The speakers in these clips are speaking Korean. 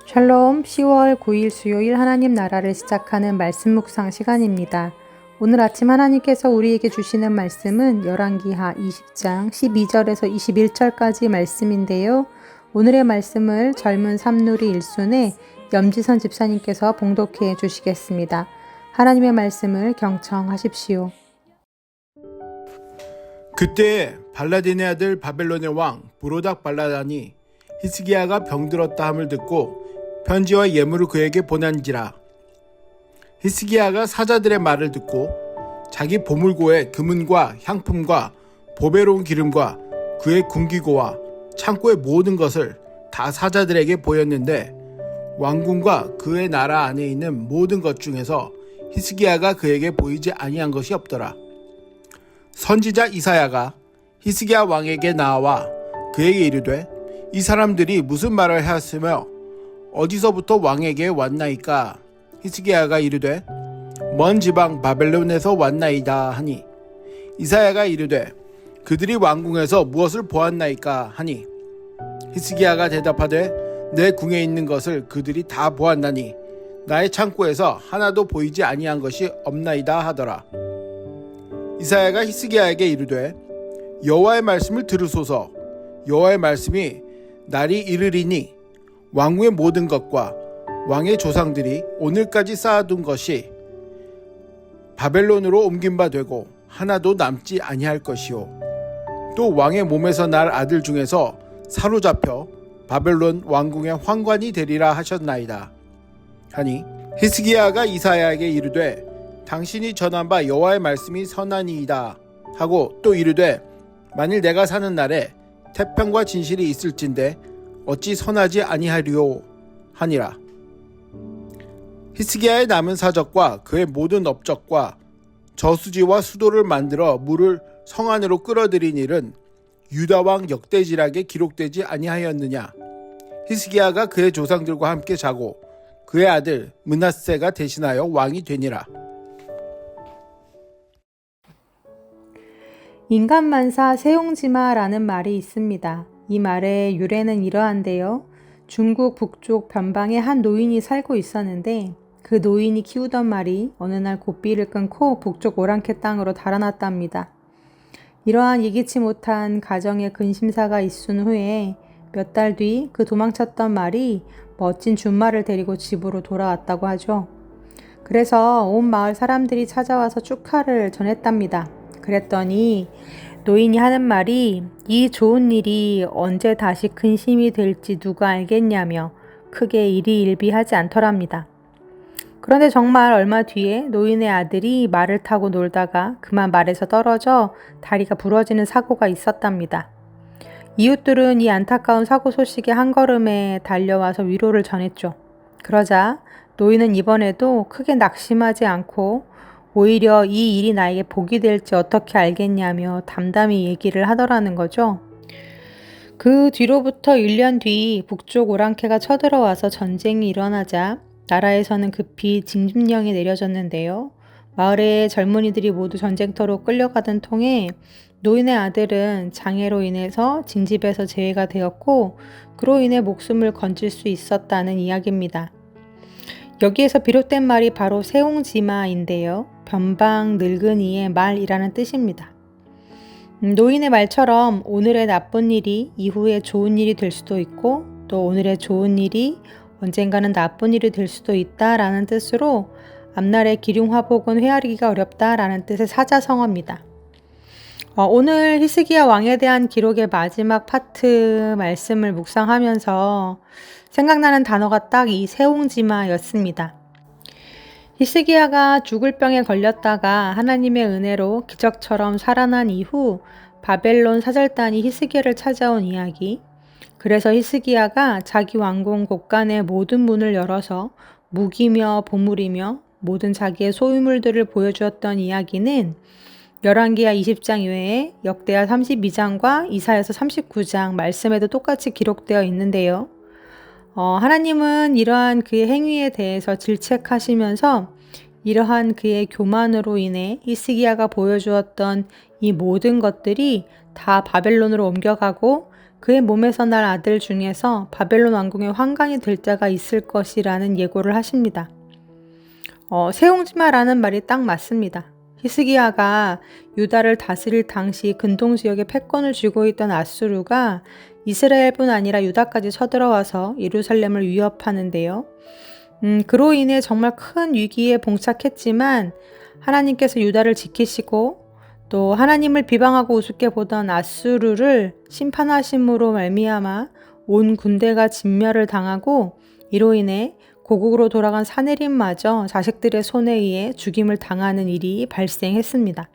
샬롬 10월 9일 수요일 하나님 나라를 시작하는 말씀 묵상 시간입니다. 오늘 아침 하나님께서 우리에게 주시는 말씀은 열왕기하 20장 12절에서 21절까지 말씀인데요. 오늘의 말씀을 젊은 삼누리 일손의 염지선 집사님께서 봉독해 주시겠습니다. 하나님의 말씀을 경청하십시오. 그때에 발라딘의 아들 바벨론의 왕 브로닥 발라단이 히스기야가 병들었다 함을 듣고 편지와 예물을 그에게 보낸지라. 히스기야가 사자들의 말을 듣고 자기 보물고에 금은과 향품과 보배로운 기름과 그의 군기고와 창고의 모든 것을 다 사자들에게 보였는데 왕궁과 그의 나라 안에 있는 모든 것 중에서 히스기야가 그에게 보이지 아니한 것이 없더라. 선지자 이사야가 히스기야 왕에게 나와 그에게 이르되 이 사람들이 무슨 말을 하였으며 어디서부터 왕에게 왔나이까? 히스기야가 이르되 먼 지방 바벨론에서 왔나이다 하니 이사야가 이르되 그들이 왕궁에서 무엇을 보았나이까 하니 히스기야가 대답하되 내 궁에 있는 것을 그들이 다 보았나니 나의 창고에서 하나도 보이지 아니한 것이 없나이다 하더라. 이사야가 히스기야에게 이르되 여호와의 말씀을 들으소서. 여호와의 말씀이 날이 이르리니 왕궁의 모든 것과 왕의 조상들이 오늘까지 쌓아둔 것이 바벨론으로 옮긴 바 되고 하나도 남지 아니할 것이요 또 왕의 몸에서 날 아들 중에서 사로잡혀 바벨론 왕궁의 환관이 되리라 하셨나이다 하니 히스기야가 이사야에게 이르되 당신이 전한 바 여호와의 말씀이 선하니이다 하고 또 이르되 만일 내가 사는 날에 태평과 진실이 있을진데 어찌 선하지 아니하리요 하니라. 히스기야의 남은 사적과 그의 모든 업적과 저수지와 수도를 만들어 물을 성 안으로 끌어들인 일은 유다 왕 역대지락에 기록되지 아니하였느냐. 히스기야가 그의 조상들과 함께 자고 그의 아들 므낫세가 대신하여 왕이 되니라. 인간만사 세용지마라는 말이 있습니다. 이 말의 유래는 이러한데요. 중국 북쪽 변방에 한 노인이 살고 있었는데 그 노인이 키우던 말이 어느 날 고삐를 끊고 북쪽 오랑캐 땅으로 달아났답니다. 이러한 예기치 못한 가정의 근심사가 있은 후에 몇 달 뒤 그 도망쳤던 말이 멋진 준말을 데리고 집으로 돌아왔다고 하죠. 그래서 온 마을 사람들이 찾아와서 축하를 전했답니다. 그랬더니 노인이 하는 말이 이 좋은 일이 언제 다시 근심이 될지 누가 알겠냐며 크게 일희일비하지 않더랍니다. 그런데 정말 얼마 뒤에 노인의 아들이 말을 타고 놀다가 그만 말에서 떨어져 다리가 부러지는 사고가 있었답니다. 이웃들은 이 안타까운 사고 소식에 한 걸음에 달려와서 위로를 전했죠. 그러자 노인은 이번에도 크게 낙심하지 않고 오히려 이 일이 나에게 복이 될지 어떻게 알겠냐며 담담히 얘기를 하더라는 거죠. 그 뒤로부터 1년 뒤 북쪽 오랑캐가 쳐들어와서 전쟁이 일어나자 나라에서는 급히 징집령이 내려졌는데요. 마을의 젊은이들이 모두 전쟁터로 끌려가던 통에 노인의 아들은 장애로 인해서 징집에서 제외가 되었고 그로 인해 목숨을 건질 수 있었다는 이야기입니다. 여기에서 비롯된 말이 바로 세옹지마인데요. 변방 늙은이의 말이라는 뜻입니다. 노인의 말처럼 오늘의 나쁜 일이 이후에 좋은 일이 될 수도 있고 또 오늘의 좋은 일이 언젠가는 나쁜 일이 될 수도 있다라는 뜻으로 앞날의 기륭화복은 헤아리기가 어렵다라는 뜻의 사자성어입니다. 오늘 히스기야 왕에 대한 기록의 마지막 파트 말씀을 묵상하면서 생각나는 단어가 딱 이 세옹지마였습니다. 히스기야가 죽을 병에 걸렸다가 하나님의 은혜로 기적처럼 살아난 이후 바벨론 사절단이 히스기야를 찾아온 이야기. 그래서 히스기야가 자기 왕궁 곳간의 모든 문을 열어서 무기며 보물이며 모든 자기의 소유물들을 보여주었던 이야기는 열왕기하 20장 이외에 역대하 32장과 이사야서 39장 말씀에도 똑같이 기록되어 있는데요. 하나님은 이러한 그의 행위에 대해서 질책하시면서 이러한 그의 교만으로 인해 히스기야가 보여주었던 이 모든 것들이 다 바벨론으로 옮겨가고 그의 몸에서 날 아들 중에서 바벨론 왕궁의 황강이 될 자가 있을 것이라는 예고를 하십니다. 세옹지마라는 말이 딱 맞습니다. 히스기야가 유다를 다스릴 당시 근동 지역에 패권을 쥐고 있던 아수르가 이스라엘뿐 아니라 유다까지 쳐들어와서 예루살렘을 위협하는데요. 그로 인해 정말 큰 위기에 봉착했지만 하나님께서 유다를 지키시고 또 하나님을 비방하고 우습게 보던 아수르를 심판하심으로 말미암아 온 군대가 진멸을 당하고 이로 인해 고국으로 돌아간 사내림마저 자식들의 손에 의해 죽임을 당하는 일이 발생했습니다.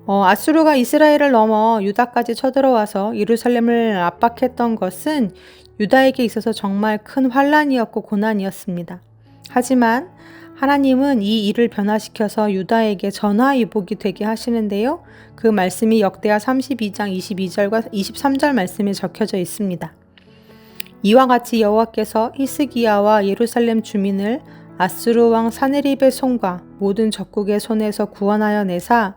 아수르가 이스라엘을 넘어 유다까지 쳐들어와서 예루살렘을 압박했던 것은 유다에게 있어서 정말 큰 환란이었고 고난이었습니다. 하지만 하나님은 이 일을 변화시켜서 유다에게 전화위복이 되게 하시는데요. 그 말씀이 역대하 32장 22절과 23절 말씀에 적혀져 있습니다. 이와 같이 여호와께서 히스기야와 예루살렘 주민을 아수르 왕 사네립의 손과 모든 적국의 손에서 구원하여 내사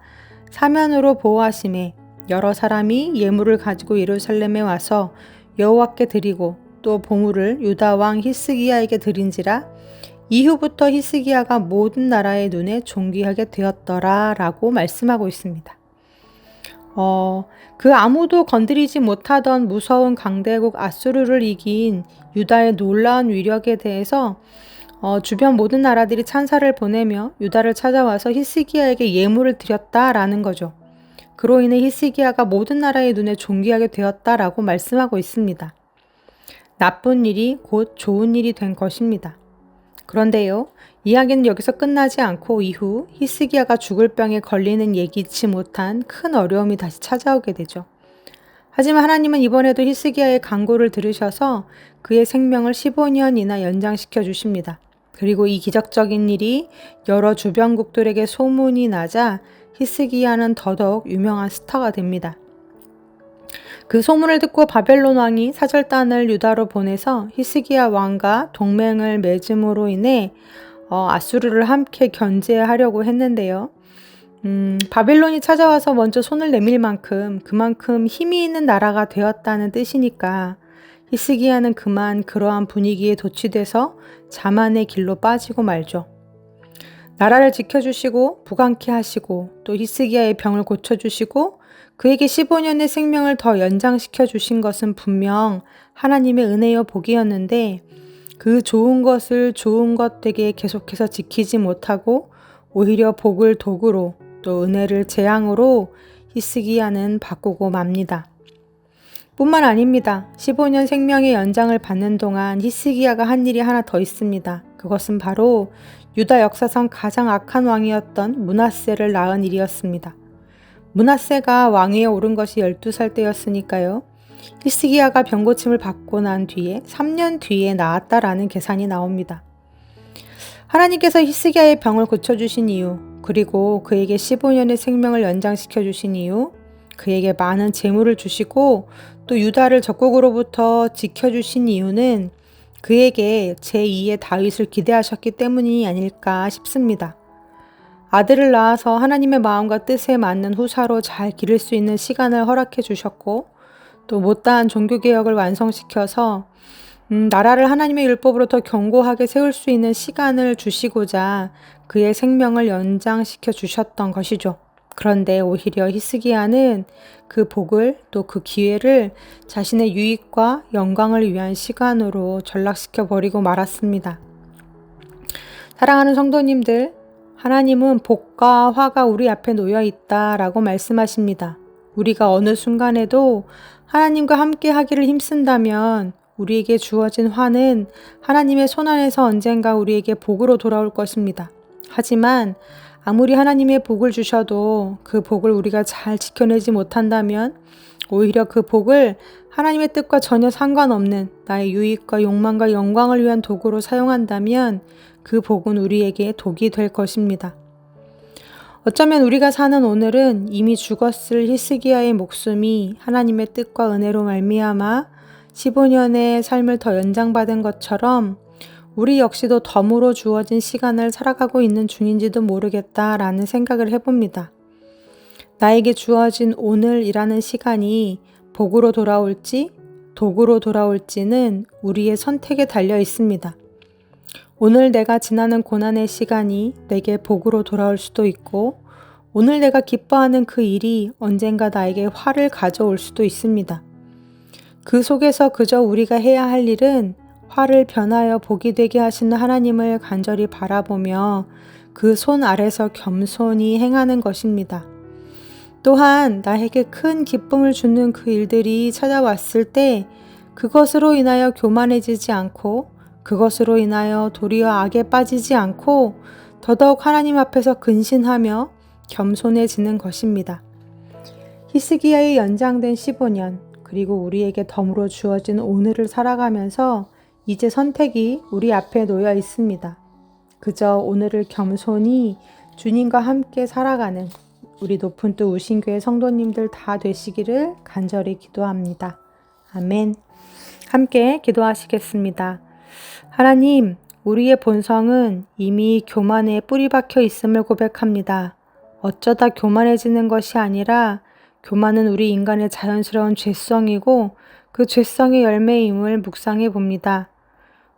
사면으로 보호하심에 여러 사람이 예물을 가지고 예루살렘에 와서 여호와께 드리고 또 보물을 유다 왕 히스기야에게 드린지라 이후부터 히스기야가 모든 나라의 눈에 존귀하게 되었더라 라고 말씀하고 있습니다. 그 아무도 건드리지 못하던 무서운 강대국 아수르를 이긴 유다의 놀라운 위력에 대해서 주변 모든 나라들이 찬사를 보내며 유다를 찾아와서 히스기야에게 예물을 드렸다라는 거죠. 그로 인해 히스기야가 모든 나라의 눈에 존귀하게 되었다라고 말씀하고 있습니다. 나쁜 일이 곧 좋은 일이 된 것입니다. 그런데요, 이야기는 여기서 끝나지 않고 이후 히스기야가 죽을 병에 걸리는 예기치 못한 큰 어려움이 다시 찾아오게 되죠. 하지만 하나님은 이번에도 히스기야의 간구를 들으셔서 그의 생명을 15년이나 연장시켜 주십니다. 그리고 이 기적적인 일이 여러 주변국들에게 소문이 나자 히스기야는 더더욱 유명한 스타가 됩니다. 그 소문을 듣고 바벨론 왕이 사절단을 유다로 보내서 히스기야 왕과 동맹을 맺음으로 인해 아수르를 함께 견제하려고 했는데요. 바벨론이 찾아와서 먼저 손을 내밀 만큼 그만큼 힘이 있는 나라가 되었다는 뜻이니까 히스기야는 그만 그러한 분위기에 도취돼서 자만의 길로 빠지고 말죠. 나라를 지켜주시고 부강케 하시고 또 히스기야의 병을 고쳐주시고 그에게 15년의 생명을 더 연장시켜 주신 것은 분명 하나님의 은혜여 복이었는데 그 좋은 것을 좋은 것 되게 계속해서 지키지 못하고 오히려 복을 도구로 또 은혜를 재앙으로 히스기야는 바꾸고 맙니다. 뿐만 아닙니다. 15년 생명의 연장을 받는 동안 히스기야가 한 일이 하나 더 있습니다. 그것은 바로 유다 역사상 가장 악한 왕이었던 므낫세를 낳은 일이었습니다. 므낫세가 왕위에 오른 것이 12살 때였으니까요. 히스기야가 병고침을 받고 난 뒤에 3년 뒤에 낳았다라는 계산이 나옵니다. 하나님께서 히스기야의 병을 고쳐주신 이유, 그리고 그에게 15년의 생명을 연장시켜 주신 이유, 그에게 많은 재물을 주시고 또 유다를 적국으로부터 지켜주신 이유는 그에게 제2의 다윗을 기대하셨기 때문이 아닐까 싶습니다. 아들을 낳아서 하나님의 마음과 뜻에 맞는 후사로 잘 기를 수 있는 시간을 허락해 주셨고 또 못다한 종교개혁을 완성시켜서 나라를 하나님의 율법으로 더 견고하게 세울 수 있는 시간을 주시고자 그의 생명을 연장시켜 주셨던 것이죠. 그런데 오히려 히스기야는 그 복을 또 그 기회를 자신의 유익과 영광을 위한 시간으로 전락시켜 버리고 말았습니다. 사랑하는 성도님들, 하나님은 복과 화가 우리 앞에 놓여 있다라고 말씀하십니다. 우리가 어느 순간에도 하나님과 함께 하기를 힘쓴다면 우리에게 주어진 화는 하나님의 손안에서 언젠가 우리에게 복으로 돌아올 것입니다. 하지만 아무리 하나님의 복을 주셔도 그 복을 우리가 잘 지켜내지 못한다면 오히려 그 복을 하나님의 뜻과 전혀 상관없는 나의 유익과 욕망과 영광을 위한 도구로 사용한다면 그 복은 우리에게 독이 될 것입니다. 어쩌면 우리가 사는 오늘은 이미 죽었을 히스기야의 목숨이 하나님의 뜻과 은혜로 말미암아 15년의 삶을 더 연장받은 것처럼 우리 역시도 덤으로 주어진 시간을 살아가고 있는 중인지도 모르겠다라는 생각을 해봅니다. 나에게 주어진 오늘이라는 시간이 복으로 돌아올지 독으로 돌아올지는 우리의 선택에 달려 있습니다. 오늘 내가 지나는 고난의 시간이 내게 복으로 돌아올 수도 있고 오늘 내가 기뻐하는 그 일이 언젠가 나에게 화를 가져올 수도 있습니다. 그 속에서 그저 우리가 해야 할 일은 화를 변하여 복이 되게 하시는 하나님을 간절히 바라보며 그 손 아래서 겸손히 행하는 것입니다. 또한 나에게 큰 기쁨을 주는 그 일들이 찾아왔을 때 그것으로 인하여 교만해지지 않고 그것으로 인하여 도리어 악에 빠지지 않고 더더욱 하나님 앞에서 근신하며 겸손해지는 것입니다. 히스기야의 연장된 15년 그리고 우리에게 덤으로 주어진 오늘을 살아가면서 이제 선택이 우리 앞에 놓여 있습니다. 그저 오늘을 겸손히 주님과 함께 살아가는 우리 높은 뜻 우신교회 성도님들 다 되시기를 간절히 기도합니다. 아멘. 함께 기도하시겠습니다. 하나님, 우리의 본성은 이미 교만에 뿌리 박혀 있음을 고백합니다. 어쩌다 교만해지는 것이 아니라 교만은 우리 인간의 자연스러운 죄성이고 그 죄성의 열매임을 묵상해 봅니다.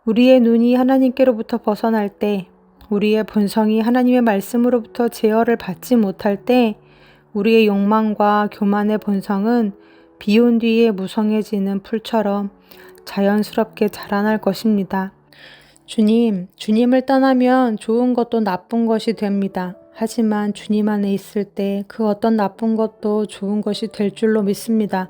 우리의 눈이 하나님께로부터 벗어날 때, 우리의 본성이 하나님의 말씀으로부터 제어를 받지 못할 때 우리의 욕망과 교만의 본성은 비온 뒤에 무성해지는 풀처럼 자연스럽게 자라날 것입니다. 주님을 떠나면 좋은 것도 나쁜 것이 됩니다. 하지만 주님 안에 있을 때 그 어떤 나쁜 것도 좋은 것이 될 줄로 믿습니다.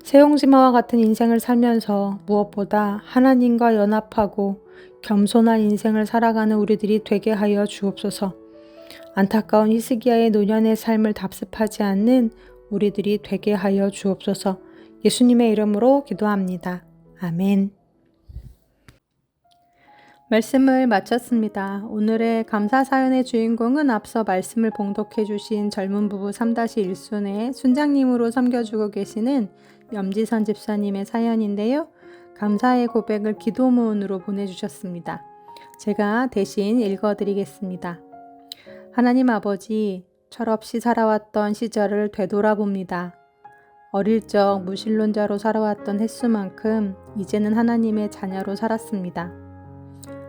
세용지마와 같은 인생을 살면서 무엇보다 하나님과 연합하고 겸손한 인생을 살아가는 우리들이 되게 하여 주옵소서. 안타까운 히스기야의 노년의 삶을 답습하지 않는 우리들이 되게 하여 주옵소서. 예수님의 이름으로 기도합니다. 아멘. 말씀을 마쳤습니다. 오늘의 감사 사연의 주인공은 앞서 말씀을 봉독해 주신 젊은 부부 3-1순의 순장님으로 섬겨주고 계시는 염지선 집사님의 사연인데요. 감사의 고백을 기도문으로 보내주셨습니다. 제가 대신 읽어드리겠습니다. 하나님 아버지, 철없이 살아왔던 시절을 되돌아봅니다. 어릴 적 무신론자로 살아왔던 횟수만큼 이제는 하나님의 자녀로 살았습니다.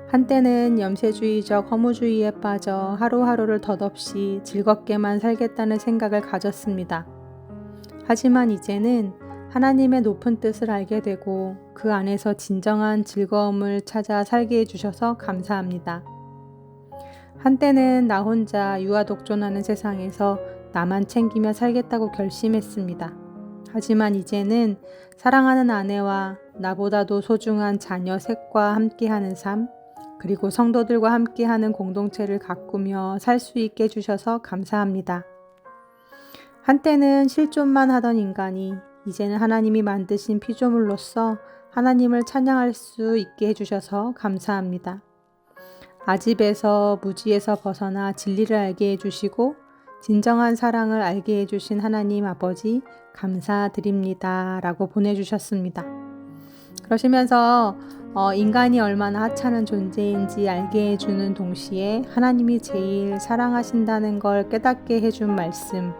한때는 염세주의적 허무주의에 빠져 하루하루를 덧없이 즐겁게만 살겠다는 생각을 가졌습니다. 하지만 이제는 하나님의 높은 뜻을 알게 되고 그 안에서 진정한 즐거움을 찾아 살게 해주셔서 감사합니다. 한때는 나 혼자 유아독존하는 세상에서 나만 챙기며 살겠다고 결심했습니다. 하지만 이제는 사랑하는 아내와 나보다도 소중한 자녀 셋과 함께하는 삶, 그리고 성도들과 함께하는 공동체를 가꾸며 살 수 있게 해주셔서 감사합니다. 한때는 실존만 하던 인간이 이제는 하나님이 만드신 피조물로서 하나님을 찬양할 수 있게 해주셔서 감사합니다. 아집에서 무지에서 벗어나 진리를 알게 해주시고 진정한 사랑을 알게 해주신 하나님 아버지 감사드립니다. 라고 보내주셨습니다. 그러시면서 인간이 얼마나 하찮은 존재인지 알게 해주는 동시에 하나님이 제일 사랑하신다는 걸 깨닫게 해준 말씀,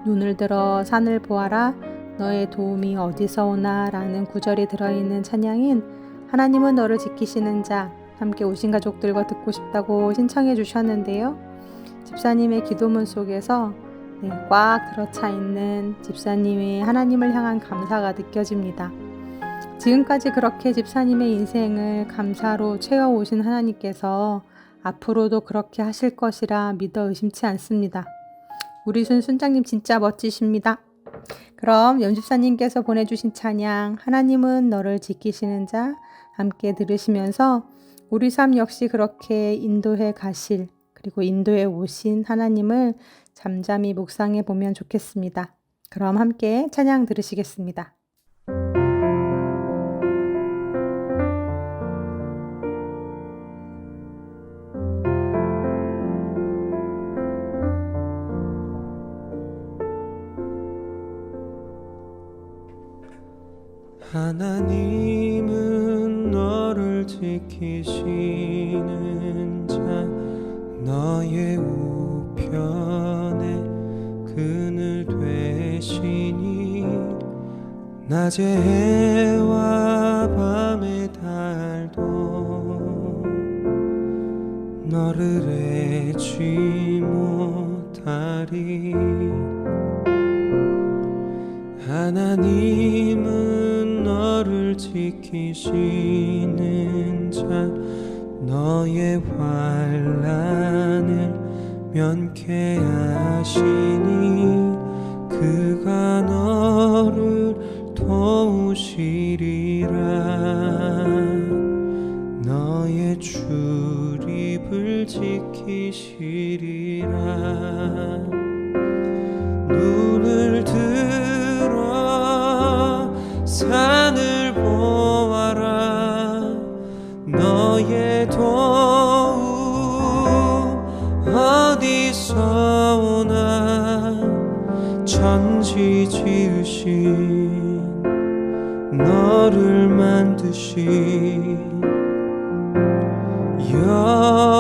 눈을 들어 산을 보아라 너의 도움이 어디서 오나 라는 구절이 들어있는 찬양인 하나님은 너를 지키시는 자, 함께 오신 가족들과 듣고 싶다고 신청해 주셨는데요. 집사님의 기도문 속에서 꽉 들어차 있는 집사님의 하나님을 향한 감사가 느껴집니다. 지금까지 그렇게 집사님의 인생을 감사로 채워오신 하나님께서 앞으로도 그렇게 하실 것이라 믿어 의심치 않습니다. 우리 순장님 진짜 멋지십니다. 그럼 염집사님께서 보내주신 찬양 하나님은 너를 지키시는 자 함께 들으시면서 우리 삶 역시 그렇게 인도해 가실 그리고 인도해 오신 하나님을 잠잠히 묵상해 보면 좋겠습니다. 그럼 함께 찬양 들으시겠습니다. 하나님은 너를 지키시는 자 너의 우편에 그늘 되시니 낮의 해와 밤의 달도 너를 잊지 못하리. 하나님은 너를 지키시는 자, 너의 환난을 면케하시니 그가 너를 도우시리라. 너의 출입을 지키시리라. 눈을 들어 산을 보아라. 너의 도움 어디서 오나. 천지 지으신 너를 만드신 여호와께로다.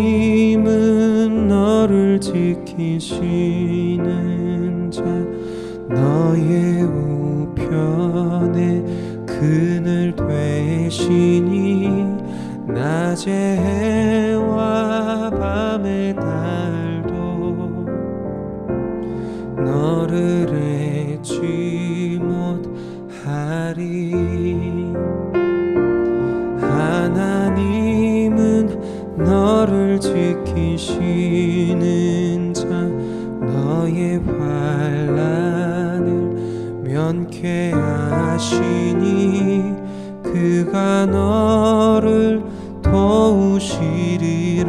하나님은 너를 지키시는 자, 너의 우편에 그늘 되시니 낮의 해와 밤의 달도 너를 잊지 못하리. 하나님은 너를 지키시는 자, 너의 환난을 면케하시니 그가 너를 도우시리라.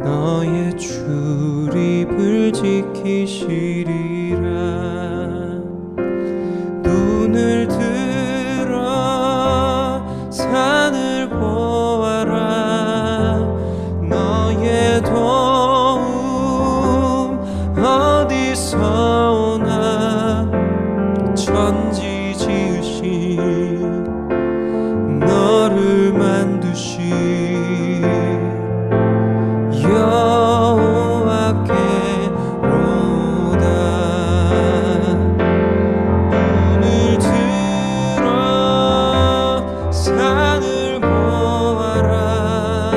너의 출입을 지키시리라. 눈을 들어 산을 보아라. 너의 도움 어디서 오나. 천지 지으신 너를 만드신 여호와께로다. 눈을 들어 산을 보아라.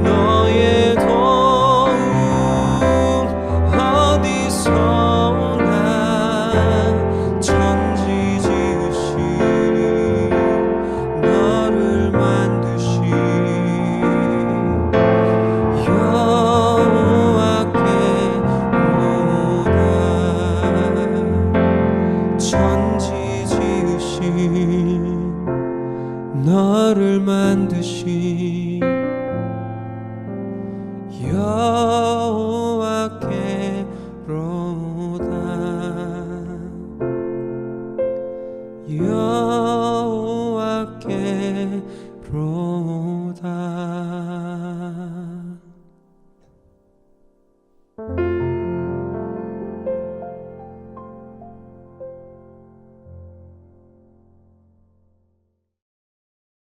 너의 도움 어디서 오나. 천지 지으신 너를 만드신 여호와께로다. 천지 지으신 너를 만드신